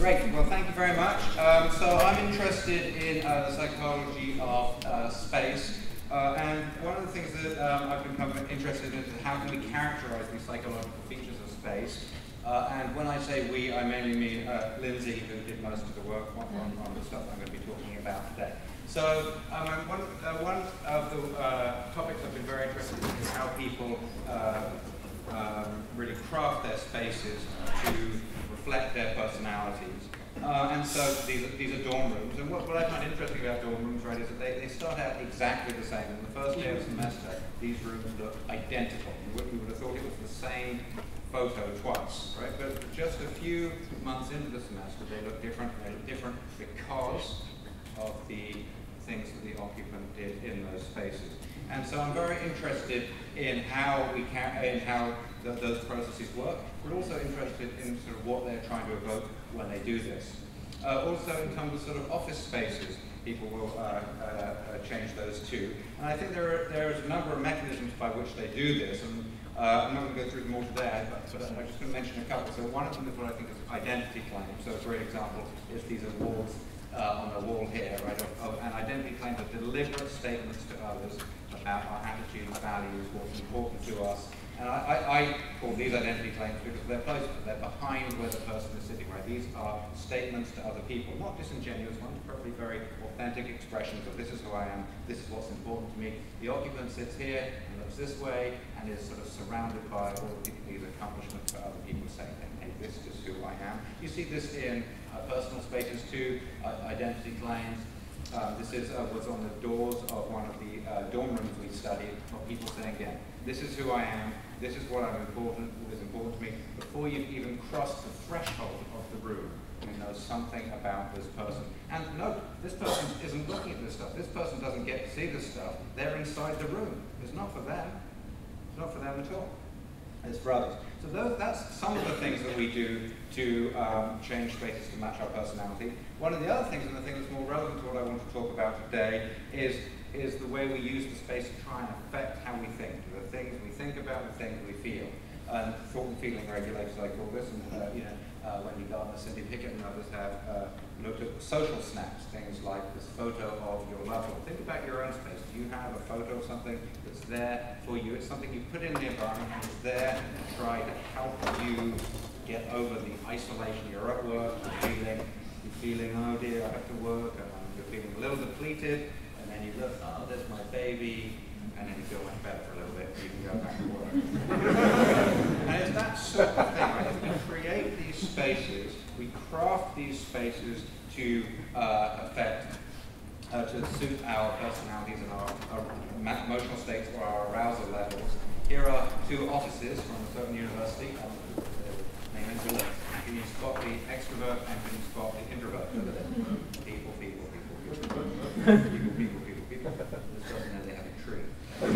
Great, well thank you very much. So I'm interested in the psychology of space, and one of the things that I've become interested in is how can we characterize these psychological features of space. And when I say we, I mainly mean Lindsay, who did most of the work on the stuff I'm going to be talking about today. So one of the topics I've been very interested in is how people really craft their spaces to reflect their personalities. And so these are dorm rooms. And what I find interesting about dorm rooms, right, is that they start out exactly the same. On the first day of the semester, these rooms look identical. You would have thought it was the same photo twice, right? But just a few months into the semester, they look different. They look different because of the things that the occupant did in those spaces. And so I'm very interested in how those processes work, but also interested in sort of what they're trying to evoke when they do this. Also in terms of sort of office spaces, people will change those too. And I think there is a number of mechanisms by which they do this. And I'm not going to go through them all today, but I'm just going to mention a couple. So one of them is what I think is identity claim. So a great example is these awards on the wall here, right? An identity claim are deliberate statements to others about our attitudes, values, what's important to us. And I call these identity claims because they're close, they're behind where the person is sitting, right? These are statements to other people, not disingenuous ones, probably very authentic expressions of this is who I am, this is what's important to me. The occupant sits here and looks this way and is sort of surrounded by all of these accomplishments for other people saying, hey, this is who I am. You see this in personal spaces too, identity claims. This is what's on the doors of one of the dorm rooms we studied, of people saying, again, this is who I am, this is what is important to me. Before you've even crossed the threshold of the room, you know something about this person. And note, this person isn't looking at this stuff. This person doesn't get to see this stuff. They're inside the room. It's not for them. It's not for them at all. It's for others. So that's some of the things that we do to change spaces to match our personality. One of the other things, and the thing that's more relevant to what I want to talk about today, is the way we use the space to try and affect how we think. The things we think about, the things we feel. Thought and feeling regulators, I call this. And Wendy Gardner, Cindy Pickett, and others have looked at social snaps, things like this photo of your loved one. Think about your own space. Do you have a photo of something that's there for you? It's something you put in the environment and it's there to try to help you get over the isolation. You're at work, you're feeling, oh dear, I have to work, and you're feeling a little depleted, and then you look, oh, there's my baby, and then you feel much better for a little bit, you can go back to work. And it's that sort of thing, right? We create these spaces, we craft these spaces to to suit our personalities and our emotional states or our arousal levels. Here are two offices from a certain university. Can you spot the extrovert and can you spot the introvert? People. This doesn't know they have a tree. So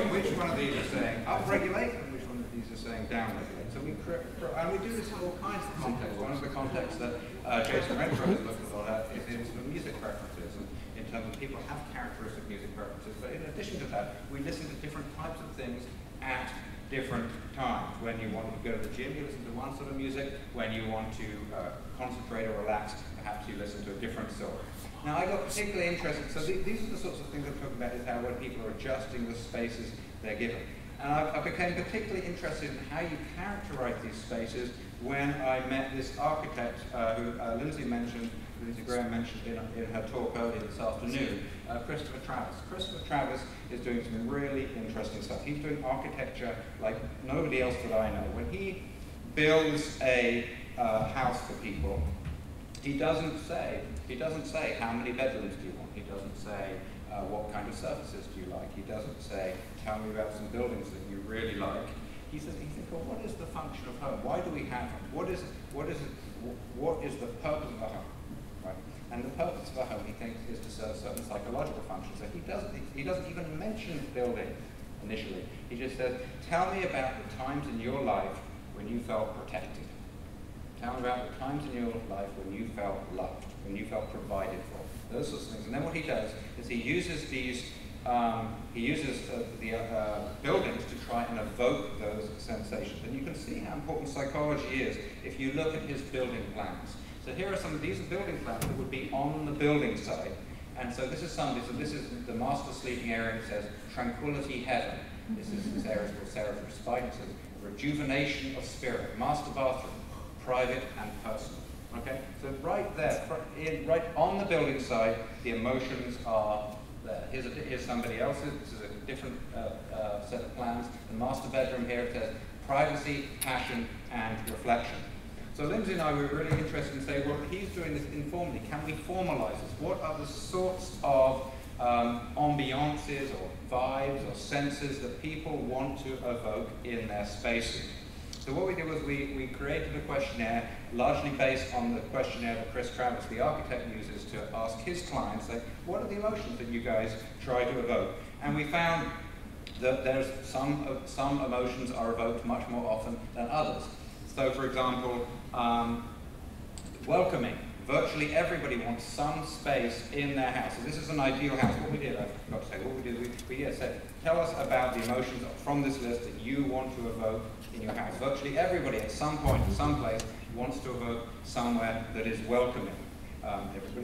which one of these are saying upregulate and which one of these are saying downregulate? So we do this in all kinds of contexts. One of the contexts that Jason Renfro has looked a lot at is in sort of music preferences, and in terms of people have characteristic music preferences. But in addition to that, we listen to different types of things at different times. When you want to go to the gym, you listen to one sort of music. When you want to concentrate or relax, perhaps you listen to a different sort. Now, I got particularly interested, so these are the sorts of things I'm talking about, is how when people are adjusting the spaces they're given. And I became particularly interested in how you characterize these spaces when I met this architect who Lindsay Graham mentioned in her talk earlier this afternoon, Christopher Travis. Christopher Travis is doing some really interesting stuff. He's doing architecture like nobody else that I know. When he builds a house for people, he doesn't say how many bedrooms do you want. He doesn't say what kind of surfaces do you like. He doesn't say tell me about some buildings that you really like. He says, well, what is the function of home? Why do we have home? What is the purpose of a home? Right? And the purpose of a home, he thinks, is to serve certain psychological functions. So he doesn't even mention building initially. He just says, tell me about the times in your life when you felt protected. Tell me about the times in your life when you felt loved, when you felt provided for. Those sorts of things. And then what he does is he uses these he uses the buildings to try and evoke those sensations. And you can see how important psychology is if you look at his building plans. So here are some of these building plans that would be on the building side. And so this is this is the master sleeping area. It says tranquility heaven. This area is called Sarah's respite. It says rejuvenation of spirit, master bathroom, private and personal. Okay, so right there, right on the building side, the emotions are there. Here's somebody else's. This is a different set of plans. The master bedroom here, it says privacy, passion, and reflection. So Lindsay and I were really interested in saying, well, he's doing this informally. Can we formalize this? What are the sorts of ambiances or vibes or senses that people want to evoke in their spaces? So what we did was we created a questionnaire largely based on the questionnaire that Chris Travis, the architect, uses to ask his clients, like, what are the emotions that you guys try to evoke? And we found that there's some emotions are evoked much more often than others. So for example, welcoming. Virtually everybody wants some space in their house. So this is an ideal house. What we did, I forgot to say, what we did, we said, tell us about the emotions from this list that you want to evoke in your house. Virtually everybody at some point, some place, wants to evoke somewhere that is welcoming.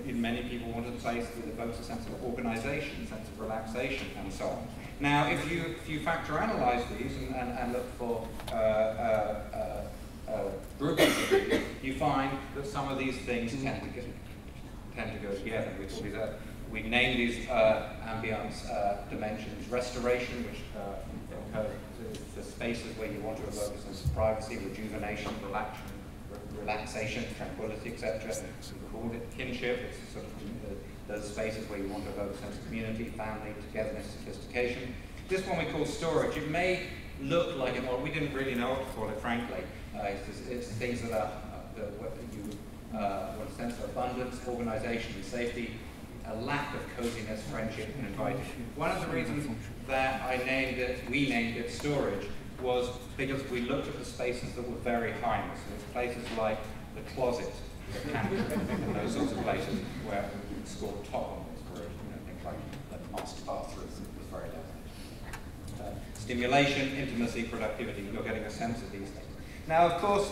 Many people want a place that evokes a sense of organization, a sense of relaxation, and so on. Now, if you factor analyze these and look for groupings of these, you find that some of these things tend to go together. We name these ambience dimensions. Restoration, which the spaces where you want to evoke a sense of privacy, rejuvenation, relaxation, tranquility, etc. We called it kinship. It's sort of those spaces where you want to evoke a sense of community, family, togetherness, sophistication. This one we call storage. It may look like it, well, we didn't really know what to call it, frankly. It's things that are what you want a sense of abundance, organization, and safety, a lack of coziness, friendship, and inviting. One of the reasons that we named it storage, was because we looked at the spaces that were very highness. And it's places like the closet, the pantry, and those sorts of places where we scored top on this group. Things like the master bathroom was very low. Stimulation, intimacy, productivity, you're getting a sense of these things. Now, of course,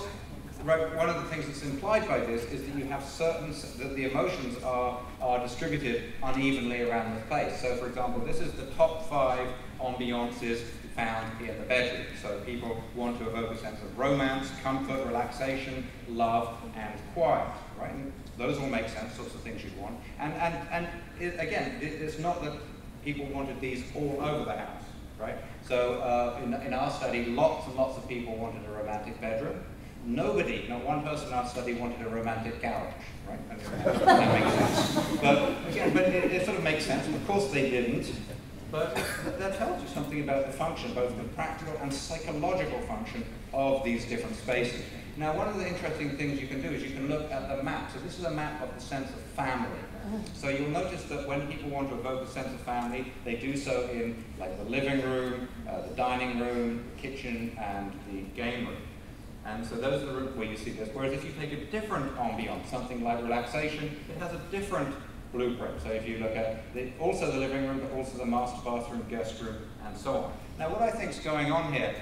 one of the things that's implied by this is that you have that the emotions are distributed unevenly around the place. So, for example, this is the top 5 ambiances found in the bedroom. So people want to evoke a sense of romance, comfort, relaxation, love, and quiet, right? And those all make sense, sorts of things you'd want. And again, it's not that people wanted these all over the house, right? So in our study, lots and lots of people wanted a romantic bedroom. Nobody, not one person in our study wanted a romantic garage, right? I mean, that makes sense. But again, it sort of makes sense. Of course they didn't. But that tells you something about the function, both the practical and psychological function of these different spaces. Now, one of the interesting things you can do is you can look at the map. So this is a map of the sense of family. So you'll notice that when people want to evoke a sense of family, they do so in like the living room, the dining room, the kitchen, and the game room. And so those are the rooms where you see this. Whereas if you take a different ambiance, something like relaxation, it has a different blueprint. So if you look at also the living room, but also the master bathroom, guest room, and so on. Now what I think is going on here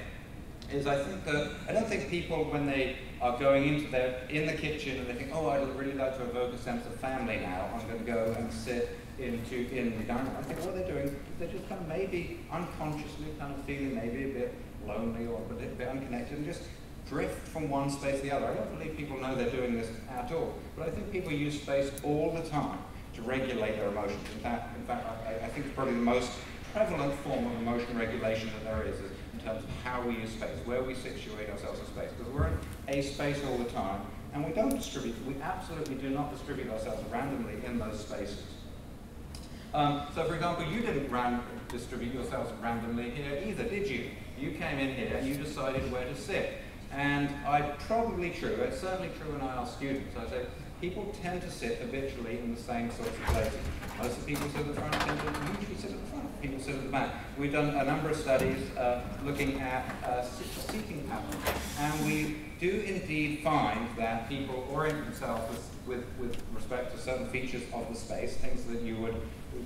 is I don't think people, when they are going in the kitchen and they think, oh, I'd really like to evoke a sense of family now, I'm going to go and sit in the dining room. I think what they're doing, they're just kind of maybe unconsciously kind of feeling maybe a bit lonely or a bit unconnected and just drift from one space to the other. I don't believe people know they're doing this at all, but I think people use space all the time to regulate their emotions. In fact, I think it's probably the most prevalent form of emotion regulation that there is in terms of how we use space, where we situate ourselves in space. Because we're in a space all the time, and we absolutely do not distribute ourselves randomly in those spaces. So for example, you didn't distribute yourselves randomly here either, did you? You came in here and you decided where to sit. And it's certainly true when I ask students, I say, people tend to sit habitually in the same sorts of places. Most of the people sit at the front tend to usually sit at the front. People sit at the back. We've done a number of studies looking at seating patterns, and we do indeed find that people orient themselves with respect to certain features of the space, things that you would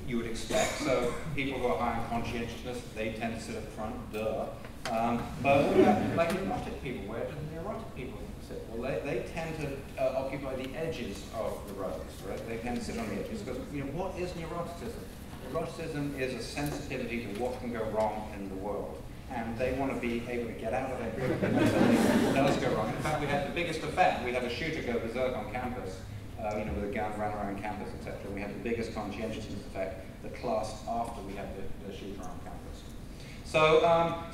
you would expect. So people who are high in conscientiousness, they tend to sit up front, duh. But what about like neurotic people? Where do the neurotic people sit? Well, they tend to occupy the edges of the rows, right? They tend to sit on the edges because, what is neuroticism? Neuroticism is a sensitivity to what can go wrong in the world. And they want to be able to get out of it when something does go wrong. In fact, we had the biggest effect. We had a shooter go berserk on campus, with a gun, ran around campus, etc. We had the biggest conscientiousness effect, the class after we had the shooter on campus.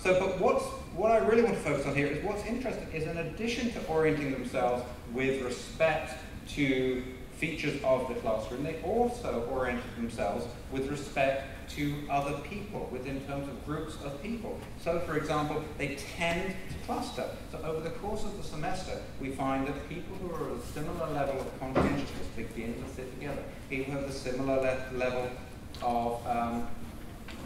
But what I really want to focus on here is what's interesting is in addition to orienting themselves with respect to features of the classroom, they also oriented themselves with respect to other people, in terms of groups of people. So, for example, they tend to cluster. So over the course of the semester, we find that people who are at a similar level of conscientiousness begin to sit together. People who have a similar level of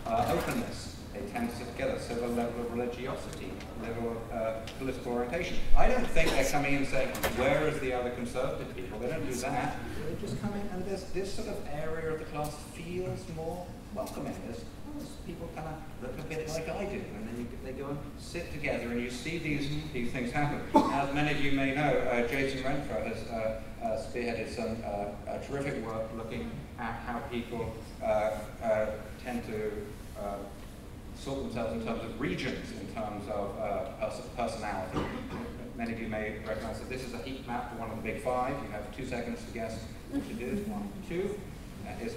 openness, they tend to sit together. Similar level of religiosity, level of political orientation. I don't think they're coming in and saying, where is the other conservative people? They don't do that. They just come in and this sort of area of the class feels more welcoming. There's people kind of look a bit like I do, and then they go and sit together, and you see these things happen. As many of you may know, Jason Renfro has spearheaded some terrific work looking at how people tend to sort themselves in terms of regions, in terms of personality. Many of you may recognize that this is a heat map for one of the big five. You have 2 seconds to guess what it is. 1, 2. Is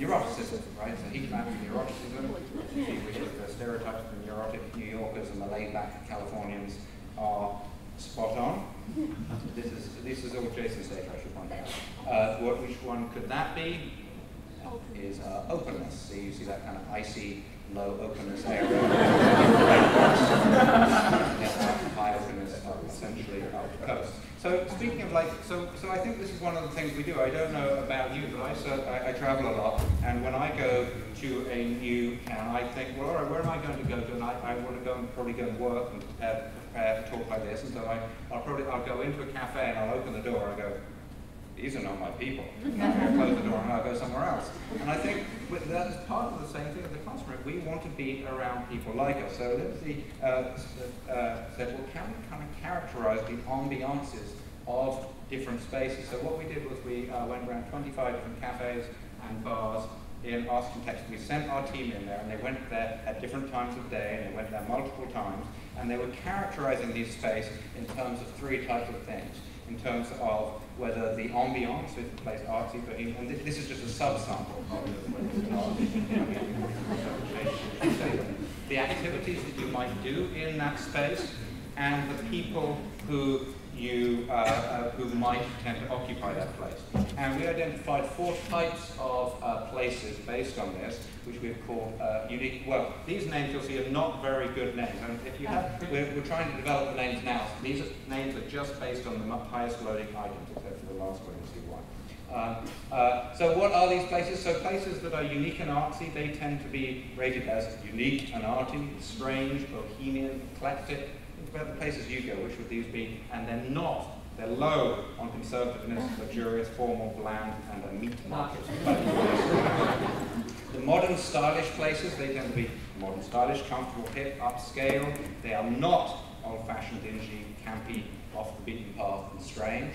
neuroticism, right? It's a heat map of neuroticism. You see which of the stereotypes of neurotic New Yorkers and the laid-back Californians are spot on. This is all Jason's data, I should point out. Which one could that be? Is openness. So you see that kind of icy, low openness area. High openness, essentially up the coast. So speaking of so I think this is one of the things we do. I don't know about you, but I travel a lot, and when I go to a new town, I think, well, all right, where am I going to go to? And I want to probably go and work and prepare a talk like this. And so I'll go into a cafe and I'll open the door and go, these are not my people. I'll close the door and I'll go somewhere else. And I think that is part of the same thing as the classroom. We want to be around people like us. So Lindsay said, well, can we kind of characterize the ambiances of different spaces? So what we did was we went around 25 different cafes and bars in Austin, Texas. We sent our team in there, and they went there at different times of day, and they went there multiple times, and they were characterizing these spaces in terms of 3 types of things. In terms of whether the ambiance is the place artsy, and this is just a subsample of the activities that you might do in that space, and the people who might tend to occupy that place. And we identified 4 types of places based on this, which we've called unique. Well, these names you'll see are not very good names. And if you have, we're trying to develop the names now. So these names are just based on the highest loading items, except for the last one, you'll see why. So what are these places? So places that are unique and artsy, they tend to be rated as unique and arty, strange, bohemian, eclectic. Think about the places you go, which would these be? And they're not. They're low on conservativeness, luxurious, formal, bland, and a meat market. The modern, stylish places, they tend to be modern, stylish, comfortable, hip, upscale. They are not old-fashioned, dingy, campy, off the beaten path, and strange.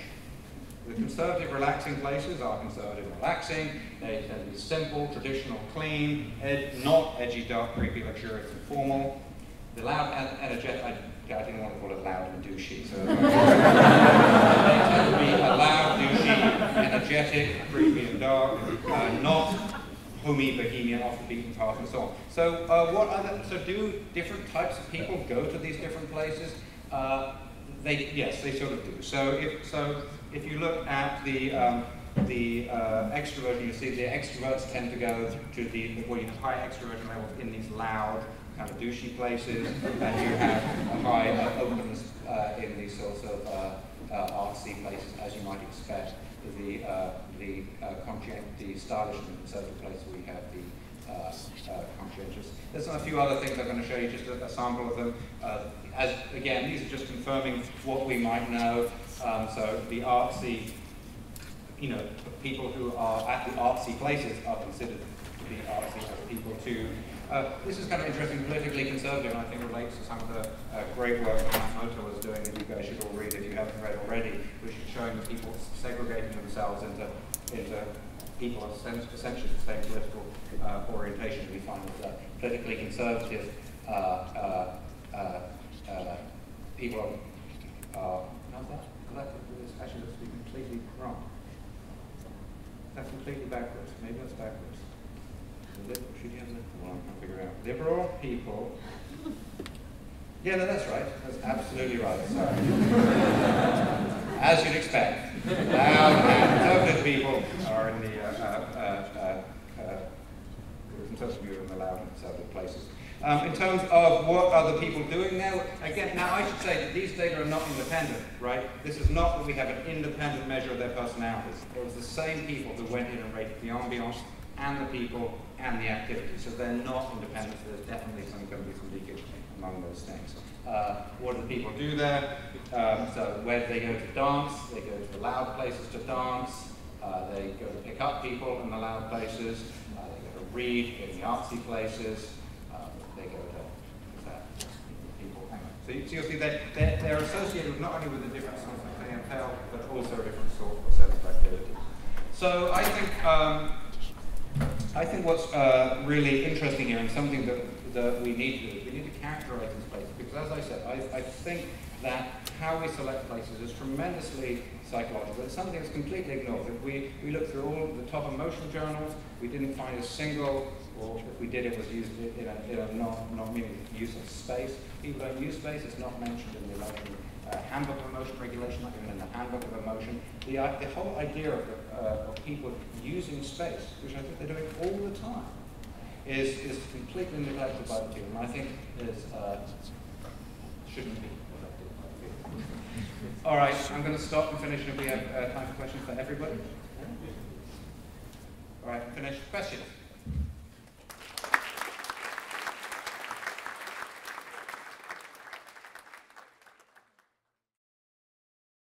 The conservative, relaxing places are conservative, relaxing. They tend to be simple, traditional, clean, not edgy, dark, creepy, luxurious, and formal. The loud, energetic, I didn't want to call it loud and douchey, so they tend to be loud, douchey, energetic, creepy, and dark, not homey, bohemian, off the beaten path, and so on. So, so do different types of people go to these different places? Yes, they sort of do. So if you look at the extrovert, you see the extroverts tend to go to the high extroversion levels in these loud, kind of douchey places, and you have a high openness in these sorts of artsy places, as you might expect. The stylish and conservative places, we have the conscientious. There's a few other things I'm going to show you, just a sample of them. Again, these are just confirming what we might know. So the artsy, people who are at the artsy places are considered be artsy as people too. This is kind of interesting, politically conservative, and I think relates to some of the great work that Matt Moto was doing that you guys should all read if you haven't read already, which is showing that people segregating themselves into people of essentially the same political orientation. We find that politically conservative people are, how's that? Actually, that's completely wrong. That's completely backwards. Maybe that's backwards. Should you have that? Well, I'm trying to figure out. Liberal people. Yeah, no, that's right. That's absolutely right. Sorry. As you'd expect. Loud and conservative people are in the conservative view in the loud and conservative places. In terms of what are the people doing now, again, now I should say that these data are not independent, right? This is not that we have an independent measure of their personalities. It was the same people who went in and rated the ambiance and the people and the activity. So they're not independent, so there's definitely going to be some leakage among those things. What do the people do there? So where do they go to dance? They go to the loud places to dance. They go to pick up people in the loud places. They go to read in the artsy places. They go to people. So you'll see they're associated with not only with a different sort of clientele, but also a different sort of set of activity. So I think what's really interesting here, and something that we need to do, is we need to characterize these places. Because as I said, I think that how we select places is tremendously psychological. It's something that's completely ignored. If we looked through all the top emotion journals, we didn't find a single, or if we did, it was used in a non-meaningful use of space. People don't use space. It's not mentioned in the emotion handbook of emotion regulation, not even in the handbook of emotion. The whole idea of people using space, which I think they're doing all the time, is completely neglected by the team, and I think shouldn't be neglected by the team. All right, I'm going to stop and finish, and if we have time for questions for everybody. All right, finish. Questions?